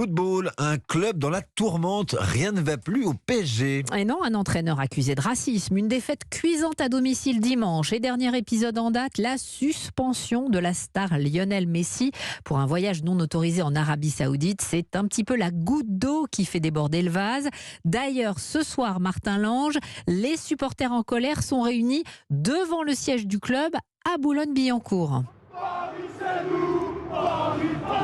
Football, un club dans la tourmente. Rien ne va plus au PSG. Et non, un entraîneur accusé de racisme, une défaite cuisante à domicile dimanche et dernier épisode en date, la suspension de la star Lionel Messi pour un voyage non autorisé en Arabie Saoudite. C'est un petit peu la goutte d'eau qui fait déborder le vase. D'ailleurs, ce soir, Martin Lange, les supporters en colère sont réunis devant le siège du club à Boulogne-Billancourt.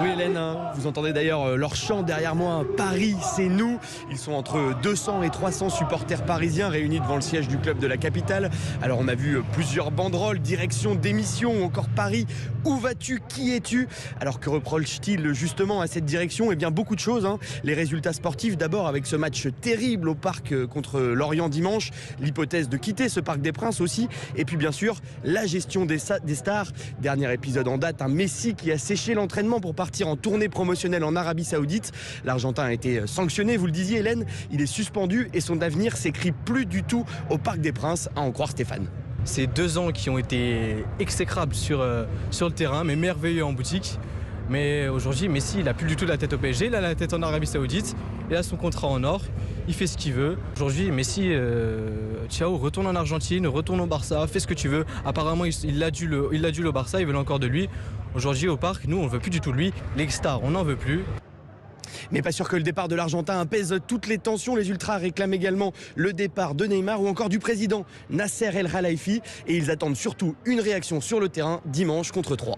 Oui Hélène, vous entendez d'ailleurs leur chant derrière moi, Paris c'est nous. Ils sont entre 200 et 300 supporters parisiens réunis devant le siège du club de la capitale. Alors on a vu plusieurs banderoles, direction, démission ou encore Paris, où vas-tu, qui es-tu? Alors que reproche-t-il justement à cette direction? Eh bien beaucoup de choses, Les résultats sportifs d'abord avec ce match terrible au parc contre Lorient dimanche, l'hypothèse de quitter ce Parc des Princes aussi, et puis bien sûr la gestion des stars. Dernier épisode en date, un Messi qui a séché l'entraînement pour partir en tournée promotionnelle en Arabie Saoudite. L'Argentin a été sanctionné, vous le disiez Hélène, il est suspendu et son avenir s'écrit plus du tout au Parc des Princes, à en croire Stéphane. C'est 2 ans qui ont été exécrables sur le terrain, mais merveilleux en boutique. Mais aujourd'hui, Messi, il n'a plus du tout la tête au PSG, il a la tête en Arabie Saoudite, il a son contrat en or, il fait ce qu'il veut. Aujourd'hui, Messi, ciao, retourne en Argentine, retourne au Barça, fais ce que tu veux. Apparemment, il l'a dû au Barça, ils veulent encore de lui. Aujourd'hui, au parc, nous, on ne veut plus du tout de lui. Les stars, on n'en veut plus. Mais pas sûr que le départ de l'Argentin apaise toutes les tensions. Les Ultras réclament également le départ de Neymar ou encore du président Nasser El Khelaifi. Et ils attendent surtout une réaction sur le terrain dimanche contre 3.